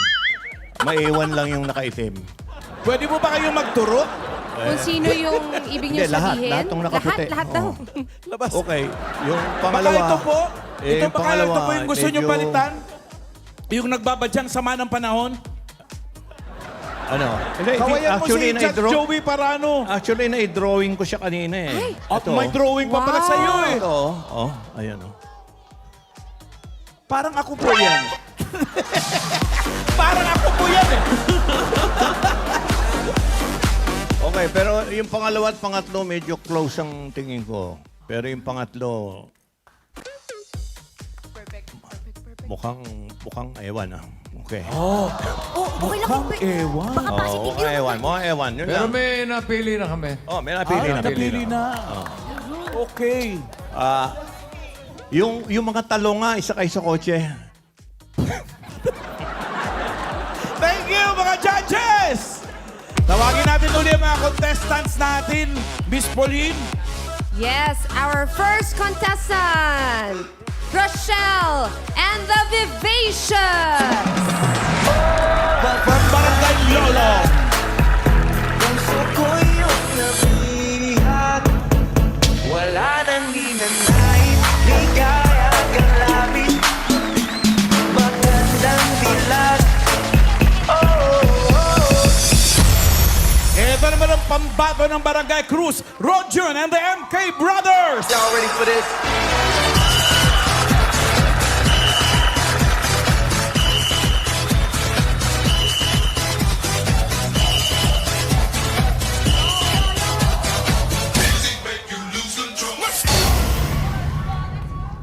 Maiwan lang yung nakaitim. Pwede mo ba kayong magturo? Kung sino yung ibig nyo Hindi, lahat. sabihin? Lahat ng nakaputi. Lahat daw. Oo. Labas. Okay, yung Baka pangalawa. ito po? eh, Ito yung baka pangalawa, ito po yung gusto nyo medyo- palitan? Yung nagbabadyang sama ng panahon? Ano? Hindi, Kawayan mo actually, si Judge na-draw. Joey Parano. Actually, na-drawing ko siya kanina eh. At may drawing pa pala Wow. sa'yo eh. Ito, ayan oh. Parang ako po yan. Parang ako po yan eh. Okay, pero yung pangalawa at pangatlo, medyo close ang tingin ko. Pero yung pangatlo, mukhang ewan ah. Okay. Oh, okay lang. Mukhang ewan. Baka positive Mukhang yun. ewan, mukhang ewan. Yun Pero lang. may napili na kami. May napili na. Napili na. Okay. Yung mga talo nga, isa kayo sa kotse. Thank you, mga judges! Tawagin natin ulit ang mga contestants natin. Miss Pauline. Yes, our first contestant, Rochelle and the Vivacious. From Barangay Lolo. Puso ko'y iyong nabihat. Wala nang hinanais. Ligaya kang labis. Magandang dilag. Ito naman ang pambato ng Barangay Cruz, Rodjun and the MK Brothers. Y'all ready for this?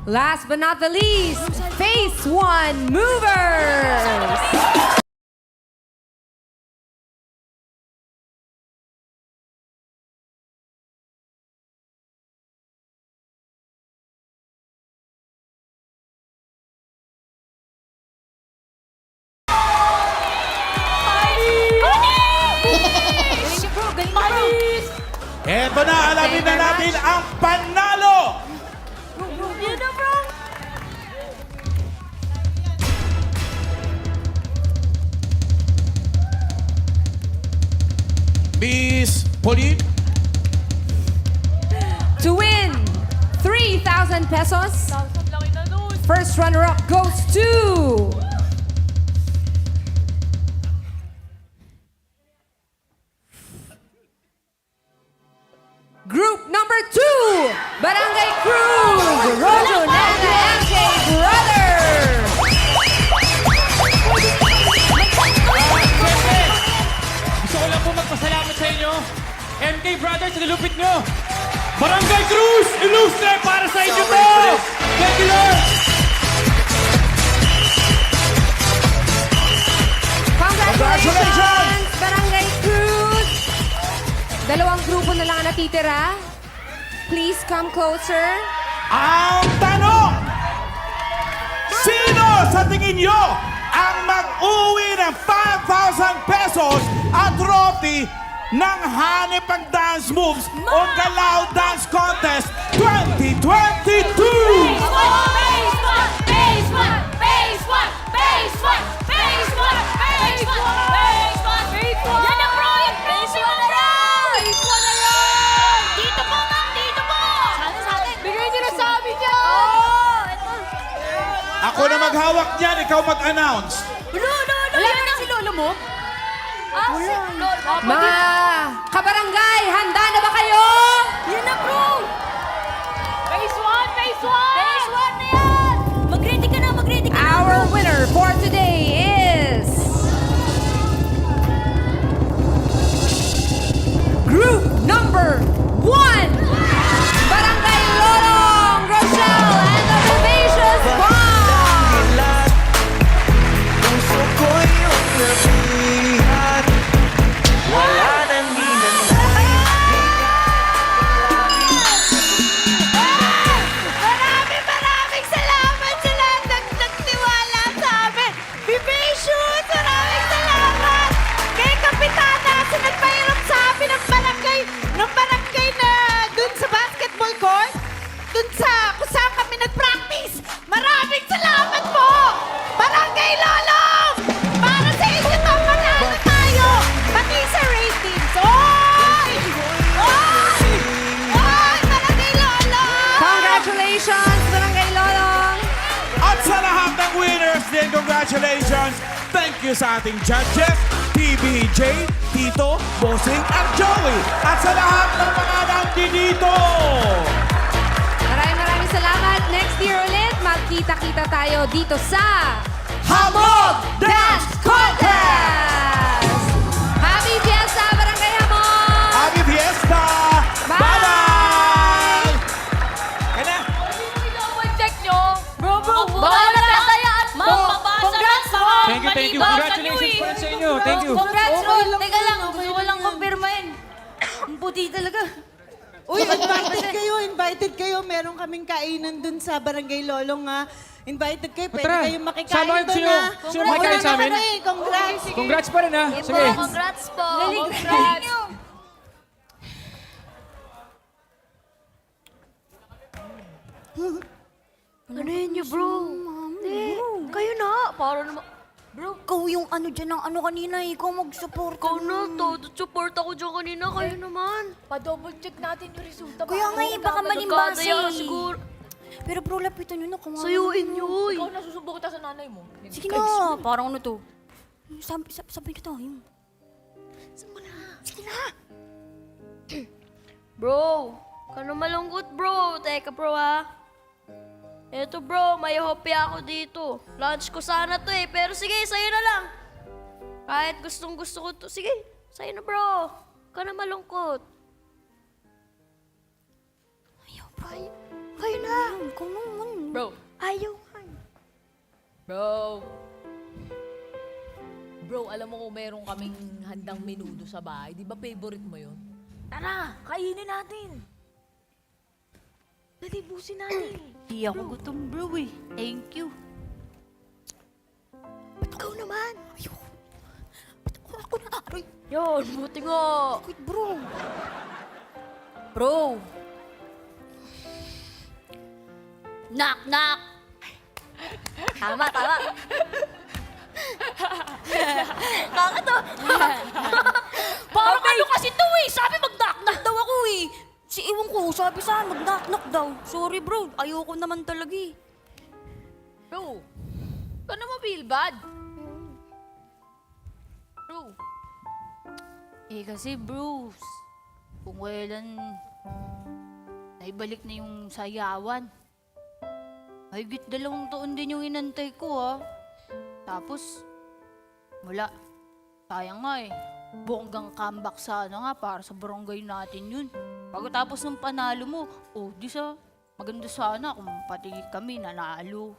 Last but not the least, Phase 1 Movers. Eto na, alamin na natin ang panalo. Yun na, bro! Miss Pauline. To win 3,000 pesos, Thousand laki na nun. first runner-up goes to... Group number 2, Barangay Cruz, Rojo, Nana, MJ, Brothers. Gusto ko lang po magpasalamat sa inyo. MK Brothers, nilupit nyo. Barangay Cruz, ilustre para sa inyo to. Thank you, Lord. Congratulations, Barangay Cruz. Dalawang grupo na lang ang natitira. Please come closer. Ang tanong, sino sa tingin nyo ang mag-uwi ng 5,000 pesos at trophy ng Hanep ang Dance Moves o Galaw Dance Contest 2022? Yan na, bro! Yung phase 1 na lang! Dito po, ma'am! Dito po! Bigay niyo na sa amin niya. Ako na maghawak niyan, ikaw mag-announce. Wala na si lolo mo? Si lolo. Mga kabarangay, handa na ba kayo? Yan na, bro! Phase 1! Phase 1! Phase 1 na yan! Mag-ready ka na, mag-ready ka na. Our winner for today is... Group number 1, Barangay Lolong, Rochelle, and the Vivacious Bomb! Puso ko'y nabihan. Wala nang hinanay. Maraming salamat sa lahat ng nagtiwala sa amin. Vivacious! Maraming salamat! Kay Kapitana sa nagpahirap sa amin ng barangay na dun sa basketball court. Dun sa kung saan kami nag-practice. Maraming salamat po! Barangay Lolong! Para sa inyo to, panalo tayo! Pati sa ratings. Oy! Oy! Oy! Barangay Lolong! Congratulations, Barangay Lolong! At sa lahat ng winners din, congratulations! Thank you sa ating judges, TBJ, Tito, Bossing, at Joey. At sa lahat ng mga nandito! Maraming salamat. Next year ulit, magkita-kita tayo dito sa Hamog Dance Contest! Happy Fiesta, Barangay Hamog! Happy Fiesta! Bye-bye! Kaya na! Check nyo. Bro, bawal na tataya at Congrats, Thank you. Congratulations po rin sa inyo. Thank you. Congrats, bro. Teka lang, gusto ko lang kumpirmahin. Ang puti talaga. Uy, invited kayo. Meron kaming kainan dun sa Barangay Lolong, ha. Invited kayo, pwede Tara, kayong makikain sama kayo. dun, Sino- ha. sino makikain sa amin? Congrats. Congrats pa rin ha. Sige. Congrats po. Congrats. Ano yun niyo, bro? Kayo na. Para naman. Bro, ikaw yung ano dyan ng ano kanina. Ikaw mag-support. Ikaw na. Support ako dyan kanina. Kayo naman. Pa-double check natin yung resulta. Kaya nga baka maling base. siguro. Pero bro, lapitan nyo na. Sayuin nyo. Ikaw nasusubo kita sa nanay mo. Sige na. Parang ano to? Sabi nyo tayo. Sige na. Bro, ka na malungkot bro. Teka bro ha. Eto bro, may hopya ako dito. Lunch ko sana to pero sige, sa'yo na lang. Kahit gustong gusto ko to. Sige, sa'yo na bro. Ka na malungkot. Ayaw bro. Kayo na. Ikaw naman. Bro. Ayaw. Bro. Bro, alam mo kung meron kaming handang menudo sa bahay. Di ba favorite mo yun? Tara, kainin natin. Dali, busin natin. Di ako gutom bro eh. Thank you. Ba't ikaw naman? Ayoko. Ba't ako na? Aray. Yan, buti nga. Wait bro. Bro. Knock, knock. Tama. Nakakatawa. Parang kayo kasi umpisahan, mag-knock-knock daw. Sorry bro, ayoko naman talaga eh. Bro, ka na ma-feel bad. Bro, Eh kasi Bruce, kung kailan naibalik na yung sayawan, mahigit 2 taon din yung inantay ko ha. Tapos, wala. Sayang nga eh. Bonggang comeback sana nga para sa barangay natin yun. Pagkatapos ng panalo mo, di sa maganda sana kung pati kami nanalo.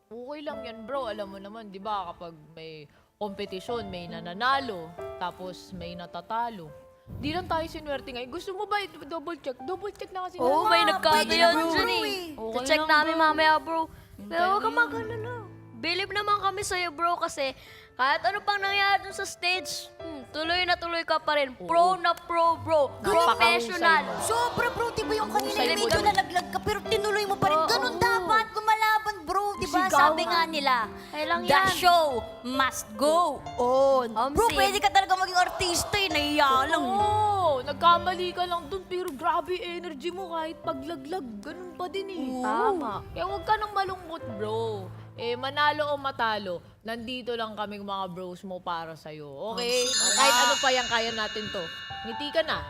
okay lang yan bro. Alam mo naman, di ba, kapag may kompetisyon, may nananalo, tapos may natatalo. Di lang tayo sinuwerte ngayon. Gusto mo ba double check? Double check na kasi. Oo, may nagkano yan dyan eh. Okay Check lang, namin bro. mamaya bro. Yung Pero huwag talaga kang mag-alala. Believe naman kami sa'yo bro kasi kahit ano pang nangyari dun sa stage, tuloy na tuloy ka pa rin. Pro na pro bro. Professional. Sobra bro, di ba yung kanina Husay yung mo medyo dun. nalaglag ka pero tinuloy mo pa rin. Ganun dapat gumalaban bro, di ba? Sigaw Sabi nga nila, Kailang the yan. show must go on. Bro, Omsim. pwede ka talaga maging artista eh, nahiya lang. Oo, nagkamali ka lang dun, pero grabe energy mo kahit paglaglag. Ganun pa din eh. Tama. Kaya huwag ka nang malungkot, bro. Manalo o matalo, nandito lang kami mga bros mo para sa'yo. Okay? Kahit ano pa yan, kaya natin to. Ngiti ka na.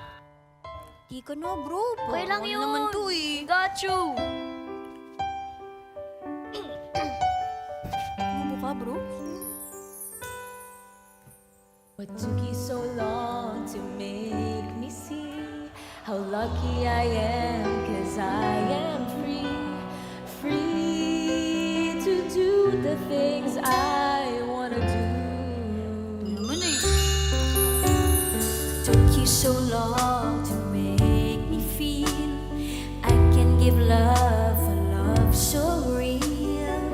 Di ka na bro, Okay lang Ano yun. naman to eh. Got you. Ano ka bro? What took you so long to make me see how lucky I am, 'cause I am free, free to do the things I wanna do. Naman eh. Took you so long to make me feel I can give love a love so real.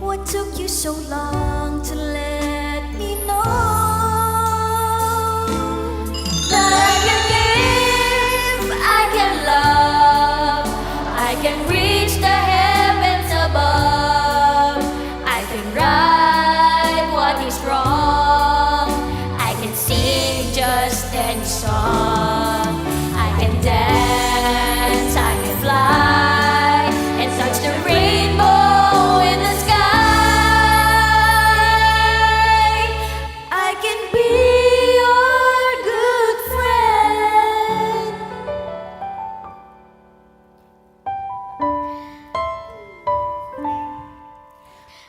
What took you so long to let me know that I can give, I can love, I can reach the heavens above, I can right what is wrong, I can sing just any song, I can dance, I can fly, and touch the rainbow in the sky. I can be your good friend.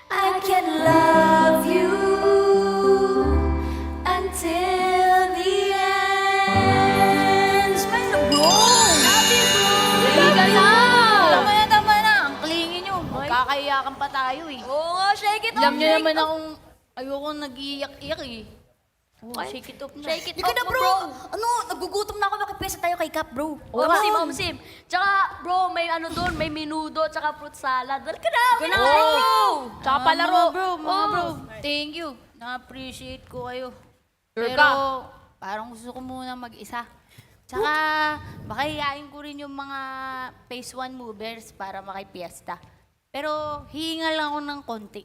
I can love you until the end. Smile na bro! Love you bro! Tama tama na. Ang klingin nyo. Magkakayakan pa tayo eh. Oo nga, shake it off. Alam nyo shake naman it off. akong ayoko nag-iiyak-iyak eh. Shake it off na. Shake it Di ka off na mo, bro. bro. Ano, nagugutom na ako. Makipesa tayo kay Cap bro. Omsim, omsim. Tsaka, bro, may ano doon, may menudo, tsaka fruit salad. Dali ka na, Ganun, wala bro. bro. Tsaka palaro. Mga bro. Thank you. Na-appreciate ko kayo. Sure Pero ka? parang gusto ko muna mag-isa. Tsaka baka hiyain ko rin yung mga phase 1 movers para makipiesta. Pero hihinga lang ako ng konti.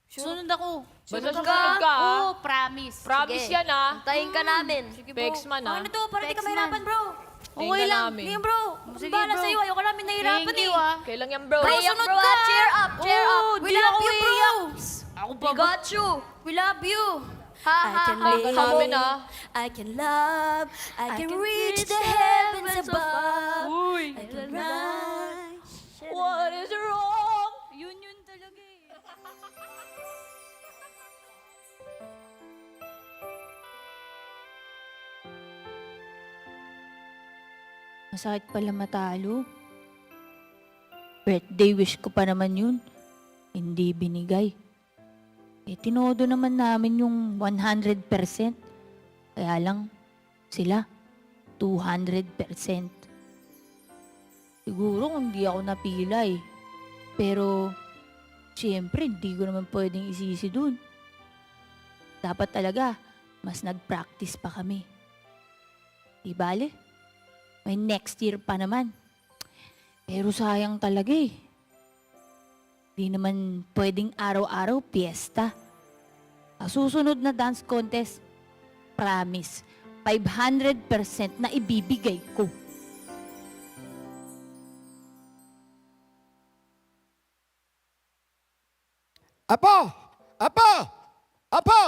Sunod ako. Basta sumunod ka, ah. Oo, promise. Promise yan ah. Antayin ka namin. Pexman ah. Ano to? Para di ka Pexman. mahirapan, bro. Tingnan Okay lang. namin. Hindi yan, bro. Sige, Bahala bro. sa'yo. Ayoko namin nahihirapan Thank you eh. ah. Kailan yan bro? Bro, Kaya, sunod bro, ka. ah. Cheer up, cheer up. We Di love ako you, bro. iiyak. Ako We got you. We love you. Ha, ha, ha. Tingnan namin ah. I can love, I can reach the heavens above. I can rise. What is wrong? Yun talaga eh. Masakit pala matalo. Birthday wish ko pa naman yun. Hindi binigay. Tinodo naman namin yung 100%. Kaya lang, sila, 200%. Siguro kung di ako napila eh. Pero, siyempre, hindi ko naman pwedeng isisi dun. Dapat talaga, mas nag-practice pa kami. Di bale? May next year pa naman. Pero sayang talaga eh. Di naman pwedeng araw-araw piyesta. Sa susunod na dance contest, promise, 500% na ibibigay ko. Apo! Apo! Apo!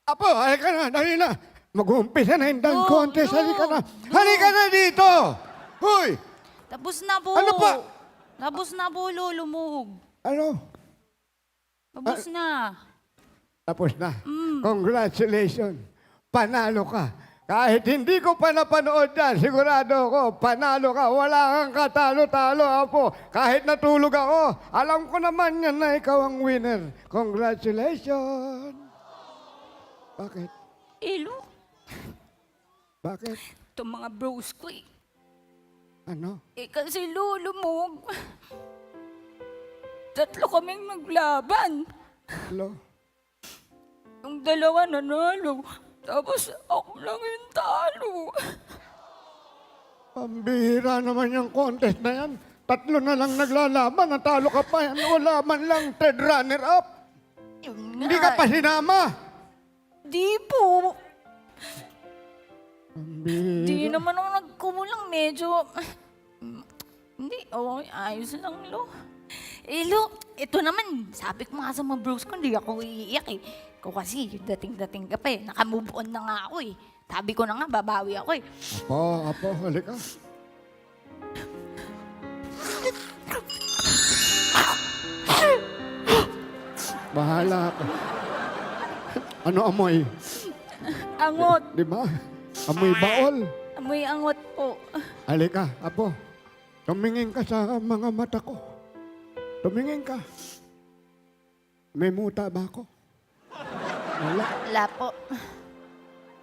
Apo, halika na, dali na. Mag-uumpisa na yung dance contest. Halika na. Halika na dito! Hoy! Tapos na po. Ano pa? Tapos na po, Lolo Mog. Ano? Tapos na. Tapos na. Congratulations. Panalo ka. Kahit hindi ko pa napanood yan, sigurado ko, panalo ka. Wala kang katalo-talo, Apo. Kahit natulog ako, alam ko naman yan na ikaw ang winner. Congratulations. Bakit? Ilo, Bakit? itong mga bros ko eh. Ano? Kasi Lolo Mog, 3 kaming naglaban. Hello? Yung 2 nanalo. Tapos ako lang yung talo. Pambihira naman yung contest na yan. 3 na lang naglalaban, natalo ka pa yan. Wala man lang third runner-up. Hindi ka pa sinama. Di po. Pambihira. Di naman ako nagkumulang. Medyo... Hindi, okay, ayos lang, Lo. Lo, ito naman, sabi ko nga sa mga bros ko, hindi ako iiyak eh. Ko kasi, dating-dating ka pa eh. Nakamove on na nga ako eh. Sabi ko na nga, babawi ako eh. Apo, halika. Bahala ka. Ano amoy? Angot. Di ba? Amoy baol. Amoy angot po. Halika, Apo. Tumingin ka sa mga mata ko. Tumingin ka. May muta ba ako? Wala. Wala po.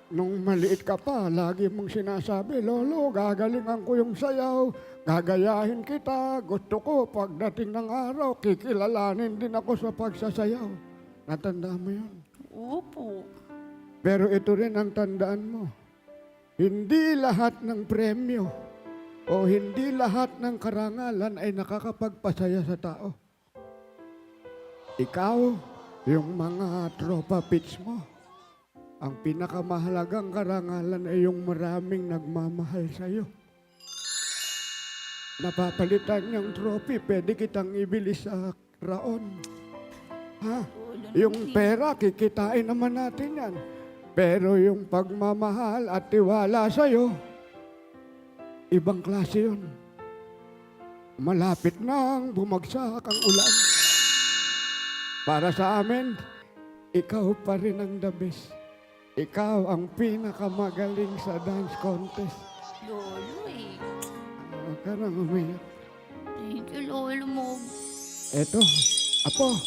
Nung maliit ka pa, lagi mong sinasabi, Lolo, gagalingan ko yung sayaw, gagayahin kita, gusto ko pagdating ng araw, kikilalanin din ako sa pagsasayaw. Natanda mo yun? Opo. Pero ito rin ang tandaan mo. Hindi lahat ng premyo o hindi lahat ng karangalan ay nakakapagpasaya sa tao. Ikaw, yung mga tropa pits mo, ang pinakamahalagang karangalan ay yung maraming nagmamahal sa'yo. Napapalitan niyang trophy, pwede kitang ibili sa raon. Ha? Yung pera, kikitain naman natin yan. Pero yung pagmamahal at tiwala sa'yo, ibang klase yun. Malapit nang bumagsak ang ulan. Para sa amin, ikaw pa rin ang the best. Ikaw ang pinakamagaling sa dance contest. Lolo eh. Huwag ka nang umiyak. Thank you, Lolo Mog. Eto, Apo,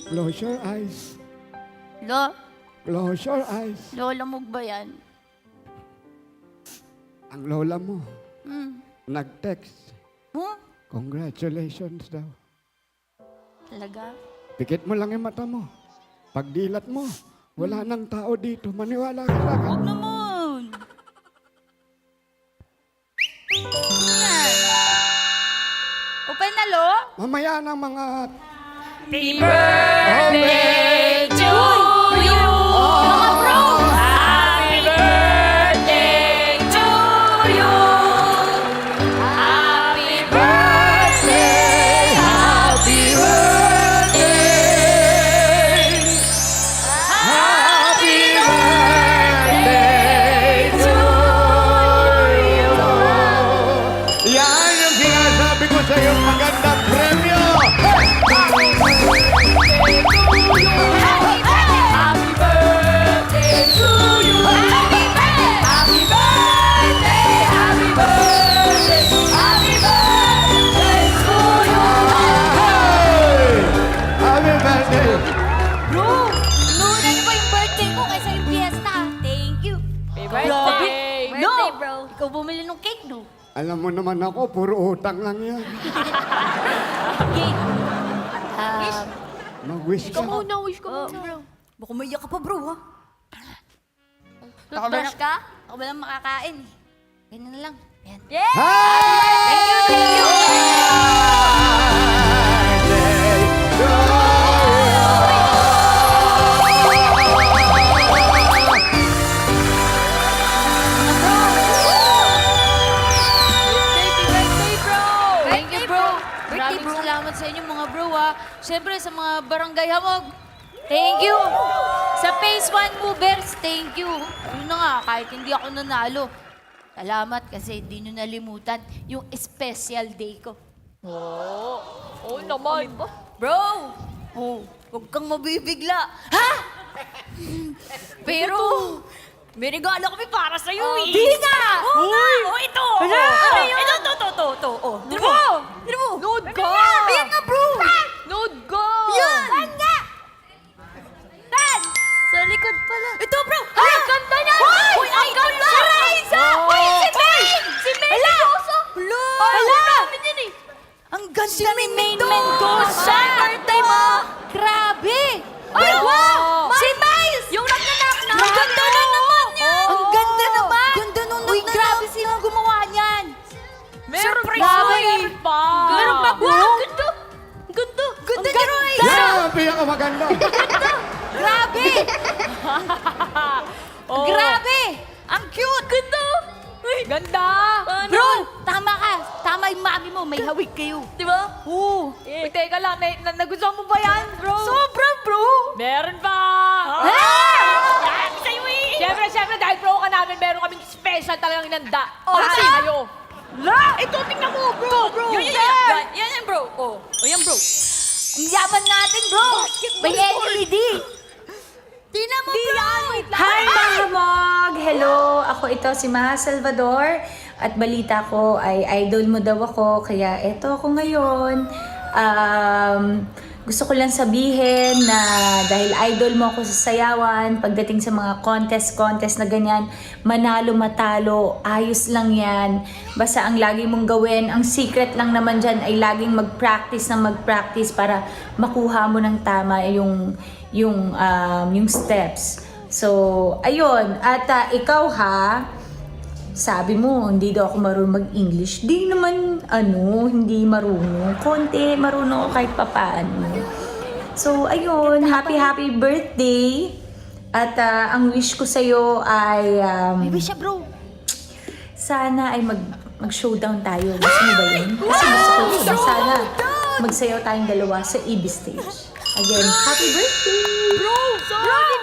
close your eyes. Close your eyes. Lola Mog ba yan? Ang lola mo, Hmm. nag-text. Huh? Congratulations daw. Talaga? Pikit mo lang yung mata mo. Pagdilat mo, wala nang tao dito. Maniwala ka sa akin. Huwag naman. Yan. Open na, Lo? Mamaya ng mga... Happy birthday to you! Mga bro! Happy birthday to you! Happy birthday! Happy birthday! Happy birthday to you! Yan yung sinasabi ko sa iyo, magandang premyo! Happy birthday to you! Happy birthday! Happy birthday! Happy birthday to you! Happy birthday! Bro, inuuna niyo pa yung birthday ko kaysa yung fiesta. Thank you. Birthday! Birthday, bro. Ikaw bumili ng cake, no? Alam mo naman ako, puro utang lang yan. Cake. Mag-wish Ikaw ka. muna, wish ka muna. Bro, baka maiyak ka pa, bro, ha? Toothbrush ka? Ako ba lang makakain? Ganyan na lang. Ayan. Yeah! Thank you, thank you! Birthday, bro! Thank you, bro. Birthday, Maraming bro. salamat sa inyo, mga bro. araw ha. Siyempre sa mga barangay hamog, thank you. Sa Phase 1 movers, thank you. Yun na nga, kahit hindi ako nanalo. Salamat kasi di nyo nalimutan yung special day ko. Oo naman. Bro! Oh, huwag kang mabibigla. Ha? Pero, may regalo kami para sa'yo eh. Di nga! Oo nga! Oh, ito! Ano yun? Ito. Oh, tira mo! Tira mo! Nude ka! Ayan nga, bro! Nude ka! Yan! Saan nga? Saan? Sa likod pala. Ito, bro! Ay, ang ganda niya! Uy, ang ganda! Si Raisa! Uy, si May! Si May Mendoza! Hala! Namin yun eh. Ang ganda ni May Mendoza! Birthday mo! Grabe! Ay, wow! Si Miles! Yung nagnanak na. Ang ganda na naman niya! Ang ganda naman! Ganda nung Uy, grabe sino gumawa niyan! Meron Surprise! pa! Grabe. Meron pa! Meron pa, bro? Wow, ganda. Ganda. Ganda ni Raisa! Yan ang pinakamaganda. Grabe! Oh. Grabe! Ang cute! Ganda! Uy, Ganda! bro, tama ka. Tama yung mami mo. May hawig kayo. Di ba? Oo. Uy, teka lang. Nagustuhan mo ba yan, bro? Sobra, bro! Meron pa! Yan, sa'yo eh! Siyempre, dahil pro ka namin, meron kaming special talagang inanda. Oh, Para sino? sa'yo. La! Ito, tingnan mo, bro! Yan, bro. Oh, yan, bro. Ang yaman natin, bro. May LED. Tingnan mo, bro. Hi, mga hamog! Hello! Ako ito si Maha Salvador at balita ko ay idol mo daw ako kaya eto ako ngayon. Gusto ko lang sabihin na dahil idol mo ako sa sayawan, pagdating sa mga contest na ganyan, manalo matalo, ayos lang yan. Basta ang lagi mong gawin, ang secret lang naman dyan ay laging mag-practice para makuha mo ng tama yung steps. So, ayun. At ikaw ha, sabi mo, hindi daw ako marunong mag-English. Di naman, hindi marunong. Konti, marunong ako kahit papaano. So, ayun. Happy birthday. At ang wish ko sa'yo ay... May wish siya, bro. Sana ay mag-showdown tayo. Gusto mo ba yun? Kasi gusto ko yun. Sana magsayaw tayong dalawa sa EB stage. Again, happy birthday! Bro! Showdown!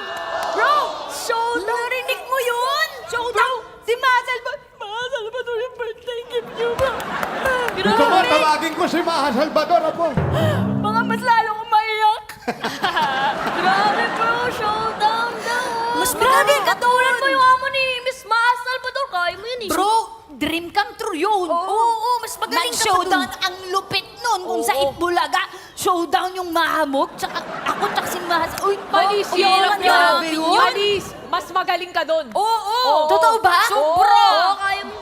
Narinig mo yun? Showdown! Si Masal ba doon yung birthday gift niyo ba? Gusto mo, tawagin ko si Maha Salvador po. Mga mas lalo kong maiyak. Grabe, bro. Showdown daw. Mas grabe, Katulad mo yung amo ni Miss Maha Salvador. Kaya mo yun eh. Bro, dream come true yun. Oo, mas magaling ka showdown. Ang lupit nun kung sa Itbulaga. Showdown yung mahamog. Tsaka ako, tsaka si Mahas. Uy, Panis, hirap grabe yun. Panis, mas magaling ka doon. Oo. Totoo ba? Sobra. Oo, kaya mo.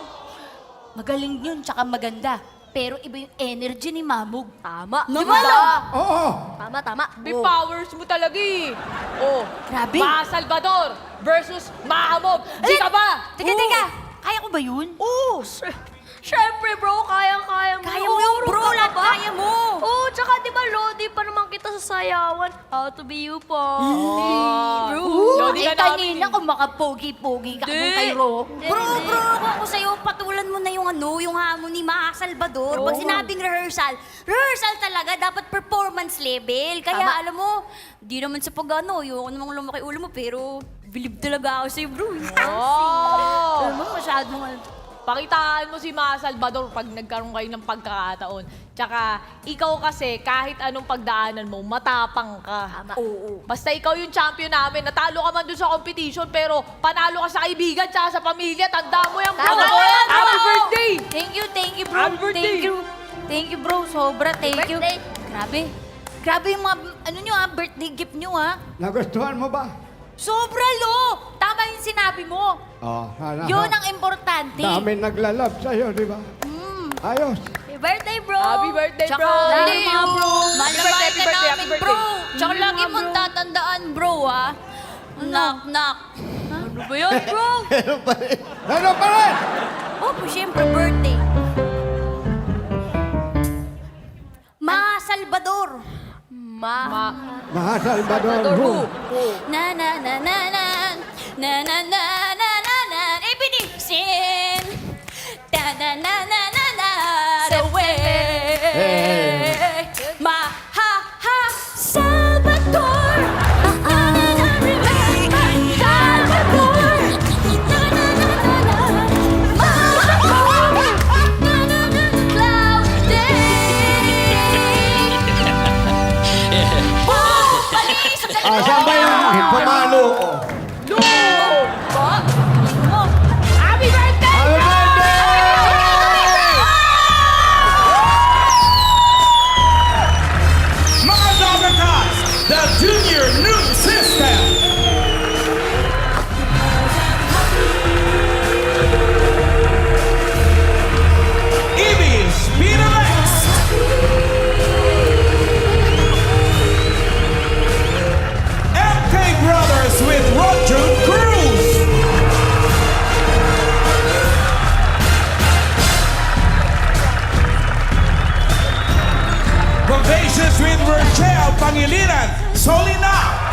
Magaling yun, tsaka maganda. Pero iba yung energy ni Mamog. Tama. Di ba? Oo. Tama. May powers mo talaga eh. Oh, Grabe. Maha Salvador versus Mahamog. Di ka ba? Teka. Kaya ko ba yun? Oo. Syempre, bro. Kaya mo. Kaya mo yun, bro. Lahat kaya mo. Oo, tsaka di ba, Lodi pa naman kita sa sayawan. How to be you po. Bro, Lodi ka kanina kung makapogi-pogi ka kung kay Ro. Bro, kung ako sa'yo, patulan mo na yung yung hamon ni Maha Salvador. Pag sinabing rehearsal talaga, dapat performance level. Kaya alam mo, di naman sa pag-ano, yung namang lumaki ulo mo, pero bilib talaga ako sa'yo, bro. Alam mo, masyadong Pakitaan mo si Maha Salvador pag nagkaroon kayo ng pagkakataon. Tsaka, ikaw kasi, kahit anong pagdaanan mo, matapang ka. Oo. Basta ikaw yung champion namin. Natalo ka man dun sa competition, pero panalo ka sa kaibigan tsaka sa pamilya. Tanda mo yan, bro. Tama mo yan, bro. Happy birthday! Thank you, bro. Happy birthday. Thank you, bro. Sobra, thank you. Grabe yung mga, birthday gift nyo, ha? Nagustuhan mo ba? Sobra, Lo! Tama yung sinabi mo. Sana. Yun ang importante. Dami naglalab sa'yo, di ba? Ayos. Happy birthday, bro. Happy birthday, Tsaka, bro! lagi mga bro. Happy birthday, happy birthday, happy birthday. Bro. Tsaka lagi mong tatandaan, bro, ha? Knock. Ano ba yan, bro? Ano pa rin? Oh, siyempre, birthday. Maha Salvador. Maha Salvador. Who? Na na na na na na na na na na na Ibinigsin Da na na na na na The way Maha Jel Pangilinan, Solina